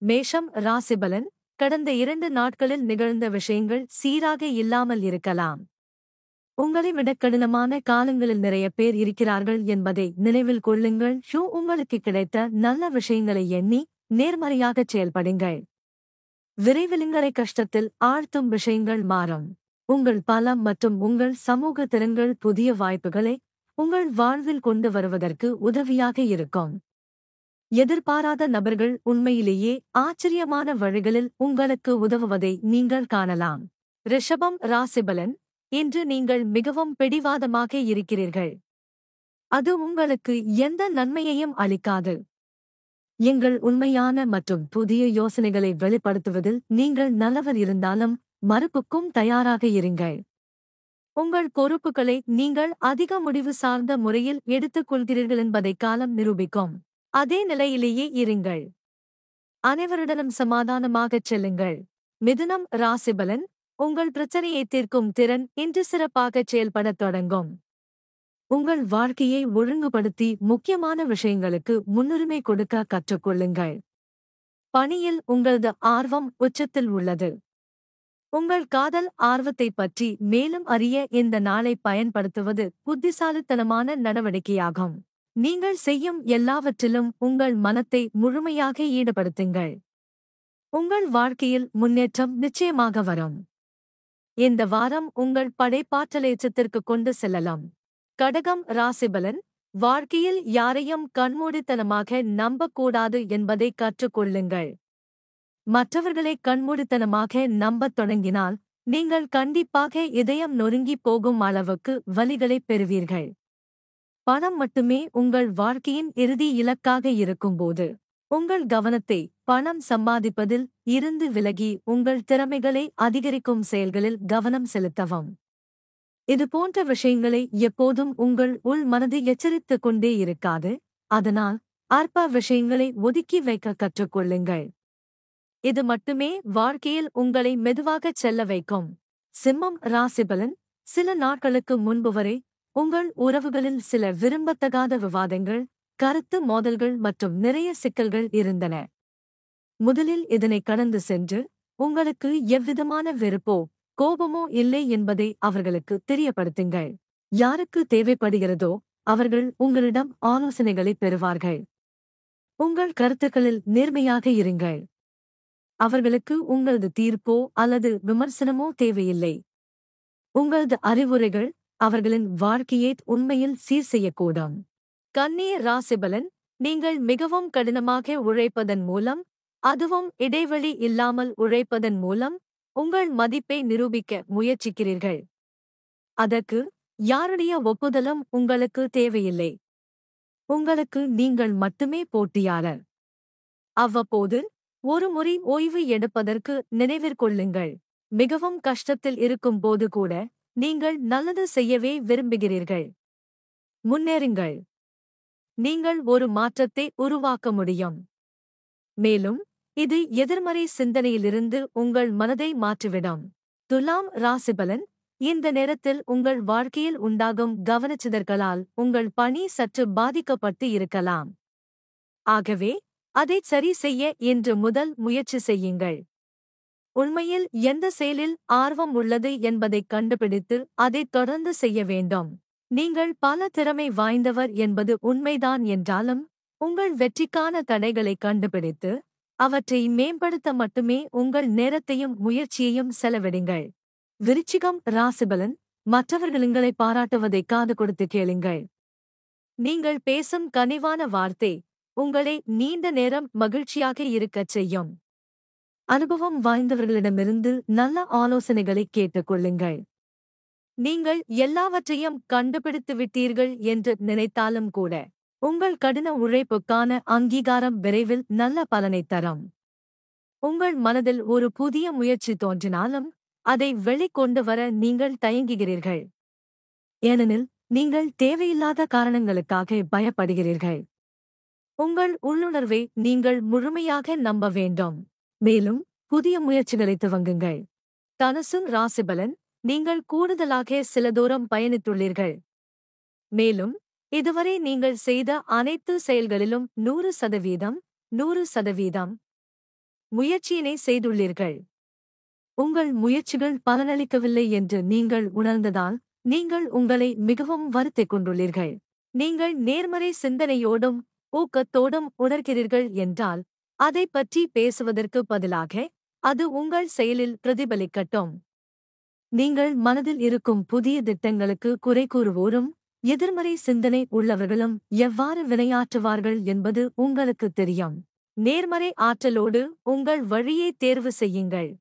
மேஷம் ராசிபலன். கடந்த 2 நாட்களில் நிகழ்ந்த விஷயங்கள் சீராக இல்லாமல் இருக்கலாம். உங்களை விட கடினமான காலங்களில் நிறைய பேர் இருக்கிறார்கள் என்பதை நினைவில் கொள்ளுங்கள். உங்களுக்கு கிடைத்த நல்ல விஷயங்களை எண்ணி நேர்மறையாகச் செயல்படுங்கள். விரைவில் உங்களை கஷ்டத்தில் ஆழ்த்தும் விஷயங்கள் மாறும். உங்கள் பலம் மற்றும் உங்கள் சமூக திறன்கள் புதிய வாய்ப்புகளை உங்கள் வாழ்வில் கொண்டு வருவதற்கு உதவியாக இருக்கும். எதிர்பாராத நபர்கள் உண்மையிலேயே ஆச்சரியமான வழிகளில் உங்களுக்கு உதவுவதை நீங்கள் காணலாம். ரிஷபம் ராசிபலன். இன்று நீங்கள் மிகவும் பிடிவாதமாக இருக்கிறீர்கள். அது உங்களுக்கு எந்த நன்மையையும் அளிக்காது. எங்கள் உண்மையான மற்றும் புதிய யோசனைகளை வெளிப்படுத்துவதில் நீங்கள் நல்லவர் இருந்தாலும் மறுப்புக்கும் தயாராக இருங்கள். உங்கள் பொறுப்புகளை நீங்கள் அதிக முடிவு சார்ந்த முறையில் எடுத்துக் கொள்கிறீர்கள் என்பதை காலம் நிரூபிக்கும். அதே நிலையிலேயே இருங்கள். அனைவருடனும் சமாதானமாகச் செல்லுங்கள். மிதுனம் ராசிபலன். உங்கள் பிரச்சனையை தீர்க்கும் திறன் இன்று சிறப்பாகச் செயல்படத் தொடங்கும். உங்கள் வாழ்க்கையை ஒழுங்குபடுத்தி முக்கியமான விஷயங்களுக்கு முன்னுரிமை கொடுக்க கற்றுக்கொள்ளுங்கள். பணியில் உங்களது ஆர்வம் உச்சத்தில் உள்ளது. உங்கள் காதல் ஆர்வத்தைப் பற்றி மேலும் அறிய இந்த நாளை பயன்படுத்துவது புத்திசாலித்தனமான நடவடிக்கையாகும். நீங்கள் செய்யும் எல்லாவற்றிலும் உங்கள் மனத்தை முழுமையாக ஈடுபடுத்துங்கள். உங்கள் வாழ்க்கையில் முன்னேற்றம் நிச்சயமாக வரும். இந்த வாரம் உங்கள் படைப்பாற்றலேற்றத்திற்கு கொண்டு செல்லலாம். கடகம் ராசிபலன். வாழ்க்கையில் யாரையும் கண்மூடித்தனமாக நம்பக்கூடாது என்பதை கற்றுக்கொள்ளுங்கள். மற்றவர்களை கண்மூடித்தனமாக நம்பத் தொடங்கினால் நீங்கள் கண்டிப்பாக இதயம் நொறுங்கிப் போகும் அளவுக்கு வலிகளைப் பெறுவீர்கள். பணம் மட்டுமே உங்கள் வாழ்க்கையின் இறுதி இலக்காக இருக்கும்போது உங்கள் கவனத்தை பணம் சம்பாதிப்பதில் இருந்து விலகி உங்கள் திறமைகளை அதிகரிக்கும் செயல்களில் கவனம் செலுத்தவும். இதுபோன்ற விஷயங்களை எப்போதும் உங்கள் உள் மனதை எச்சரித்துக் கொண்டே இருக்காது. அதனால் அற்ப விஷயங்களை ஒதுக்கி வைக்க கற்றுக்கொள்ளுங்கள். இது மட்டுமே வாழ்க்கையில் உங்களை மெதுவாகச் செல்ல வைக்கும். சிம்மம் ராசிபலன். சில நாட்களுக்கு முன்பு வரை உங்கள் உறவுகளில் சில விரும்பத்தகாத விவாதங்கள், கருத்து மோதல்கள் மற்றும் நிறைய சிக்கல்கள் இருந்தன. முதலில் இதனை கடந்து சென்று உங்களுக்கு எவ்விதமான வெறுப்போ கோபமோ இல்லை என்பதை அவர்களுக்கு தெரியப்படுத்துங்கள். யாருக்கு தேவைப்படுகிறதோ அவர்கள் உங்களிடம் ஆலோசனைகளை பெறுவார்கள். உங்கள் கருத்துக்களில் நேர்மையாக இருங்கள். அவர்களுக்கு உங்களது தீர்ப்போ அல்லது விமர்சனமோ தேவையில்லை. உங்களது அறிவுரைகள் அவர்களின் வாழ்க்கையை உண்மையில் சீர் செய்யக்கூடும். கன்னி ராசிபலன். நீங்கள் மிகவும் கடினமாக உழைப்பதன் மூலம், அதுவும் இடைவெளி இல்லாமல் உழைப்பதன் மூலம் உங்கள் மதிப்பை நிரூபிக்க முயற்சிக்கிறீர்கள். அதற்கு யாருடைய ஒப்புதலும் உங்களுக்கு தேவையில்லை. உங்களுக்கு நீங்கள் மட்டுமே போட்டியாளர். அவ்வப்போது ஒரு முறை ஓய்வு எடுப்பதற்கு நினைவிற்கொள்ளுங்கள். மிகவும் கஷ்டத்தில் இருக்கும் போது கூட நீங்கள் நல்லது செய்யவே விரும்புகிறீர்கள். முன்னேறுங்கள். நீங்கள் ஒரு மாற்றத்தை உருவாக்க முடியும். மேலும் இது எதிர்மறை சிந்தனையிலிருந்து உங்கள் மனதை மாற்றிவிடும். துலாம் ராசிபலன். இந்த நேரத்தில் உங்கள் வாழ்க்கையில் உண்டாகும் கவனச்சிதறல்களால் உங்கள் பணி சற்று பாதிக்கப்பட்டு இருக்கலாம். ஆகவே அதை சரி செய்ய இன்று முதல் முயற்சி செய்யுங்கள். உண்மையில் எந்த செயலில் ஆர்வம் உள்ளது என்பதைக் கண்டுபிடித்து அதைத் தொடர்ந்து செய்ய வேண்டும். நீங்கள் பல திறமை வாய்ந்தவர் என்பது உண்மைதான் என்றாலும் உங்கள் வெற்றிக்கான தடைகளை கண்டுபிடித்து அவற்றை மேம்படுத்த மட்டுமே உங்கள் நேரத்தையும் முயற்சியையும் செலவிடுங்கள். விருச்சிகம் ராசிபலன். மற்றவர்கள் உங்களை பாராட்டுவதை காது கொடுத்து கேளுங்கள். நீங்கள் பேசும் கனிவான வார்த்தை உங்களை நீண்ட நேரம் மகிழ்ச்சியாக இருக்கச் செய்யும். அனுபவம் வாய்ந்தவர்களிடமிருந்து நல்ல ஆலோசனைகளை கேட்டுக்கொள்ளுங்கள். நீங்கள் எல்லாவற்றையும் கண்டுபிடித்து விட்டீர்கள் என்று நினைத்தாலும் கூட உங்கள் கடின உழைப்புக்கான அங்கீகாரம் விரைவில் நல்ல பலனைத் தரும். உங்கள் மனதில் ஒரு புதிய முயற்சி தோன்றினாலும் அதை வெளிக்கொண்டு வர நீங்கள் தயங்குகிறீர்கள். ஏனெனில் நீங்கள் தேவையில்லாத காரணங்களுக்காக பயப்படுகிறீர்கள். உங்கள் உள்ளுணர்வை நீங்கள் முழுமையாக நம்ப வேண்டும். மேலும் புதிய முயற்சிகளை துவங்குங்கள். தனுசு ராசிபலன். நீங்கள் கூடுதலாக சில தூரம் பயணித்துள்ளீர்கள். மேலும் இதுவரை நீங்கள் செய்த அனைத்து செயல்களிலும் 100% முயற்சியினை செய்துள்ளீர்கள். உங்கள் முயற்சிகள் பலனளிக்கவில்லை என்று நீங்கள் உணர்ந்ததால் நீங்கள் உங்களை மிகவும் வருத்திக் கொண்டுள்ளீர்கள். நீங்கள் நேர்மறை சிந்தனையோடும் ஊக்கத்தோடும் உணர்கிறீர்கள் என்றால் அதைப் பற்றி பேசுவதற்கு பதிலாக அது உங்கள் செயலில் பிரதிபலிக்கட்டும். நீங்கள் மனதில் இருக்கும் புதிய திட்டங்களுக்கு குறை கூறுவோரும் எதிர்மறை சிந்தனை உள்ளவர்களும் எவ்வாறு வினையாற்றுவார்கள் என்பது உங்களுக்கு தெரியும். நேர்மறை ஆற்றலோடு உங்கள் வழியை தேர்வு செய்யுங்கள்.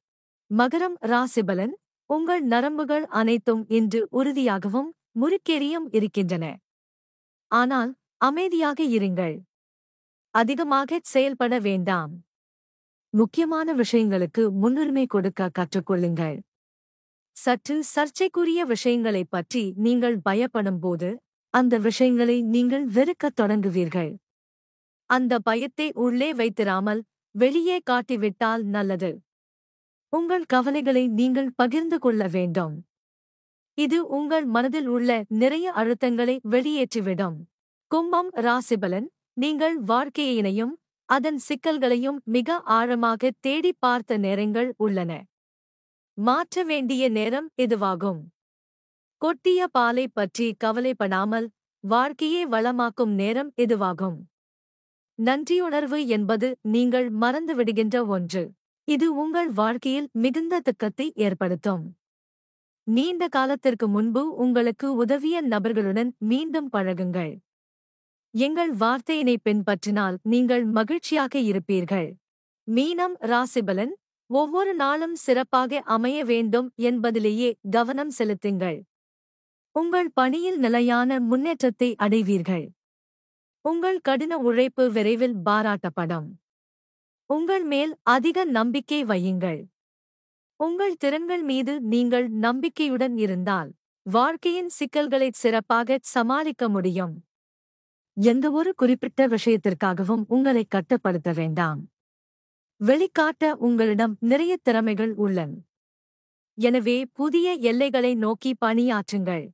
மகரம் ராசிபலன். உங்கள் நரம்புகள் அனைத்தும் இன்று உறுதியாகவும் முறுக்கேறியும் இருக்கின்றன. ஆனால் அமைதியாக இருங்கள். அதிகமாகச் செயல்பட வேண்டாம். முக்கியமான விஷயங்களுக்கு முன்னுரிமை கொடுக்க கற்றுக்கொள்ளுங்கள். சற்று சர்ச்சைக்குரிய விஷயங்களைப் பற்றி நீங்கள் பயப்படும்போது அந்த விஷயங்களை நீங்கள் வெறுக்கத் தொடங்குவீர்கள். அந்த பயத்தை உள்ளே வைத்திராமல் வெளியே காட்டிவிட்டால் நல்லது. உங்கள் கவலைகளை நீங்கள் பகிர்ந்து கொள்ள வேண்டும். இது உங்கள் மனதில் உள்ள நிறைய அழுத்தங்களை வெளியேற்றிவிடும். கும்பம் ராசிபலன். நீங்கள் வாழ்க்கையினையும் அதன் சிக்கல்களையும் மிக ஆழமாக தேடிப் பார்த்த நேரங்கள் உள்ளன. மாற்ற வேண்டிய நேரம் இதுவாகும். கொட்டிய பாலை பற்றி கவலைப்படாமல் வாழ்க்கையை வளமாக்கும் நேரம் இதுவாகும். நன்றியுணர்வு என்பது நீங்கள் மறந்துவிடுகின்ற ஒன்று. இது உங்கள் வாழ்க்கையில் மிகுந்த துக்கத்தை ஏற்படுத்தும். நீண்ட காலத்திற்கு முன்பு உங்களுக்கு உதவிய நபர்களுடன் மீண்டும் பழகுங்கள். எங்கள் வார்த்தையினை பின்பற்றினால் நீங்கள் மகிழ்ச்சியாக இருப்பீர்கள். மீனம் ராசிபலன். ஒவ்வொரு நாளும் சிறப்பாக அமைய வேண்டும் என்பதிலேயே கவனம் செலுத்துங்கள். உங்கள் பணியில் நிலையான முன்னேற்றத்தை அடைவீர்கள். உங்கள் கடின உழைப்பு விரைவில் பாராட்டப்படும். உங்கள் மேல் அதிக நம்பிக்கை வையுங்கள். உங்கள் திறன்கள் மீது நீங்கள் நம்பிக்கையுடன் இருந்தால் வாழ்க்கையின் சிக்கல்களைச் சிறப்பாகச் சமாளிக்க முடியும். எந்தவொரு குறிப்பிட்ட விஷயத்திற்காகவும் உங்களை கட்டுப்படுத்த வேண்டாம். வெளிக்காட்ட உங்களிடம் நிறைய திறமைகள் உள்ளன. எனவே புதிய எல்லைகளை நோக்கி பணியாற்றுங்கள்.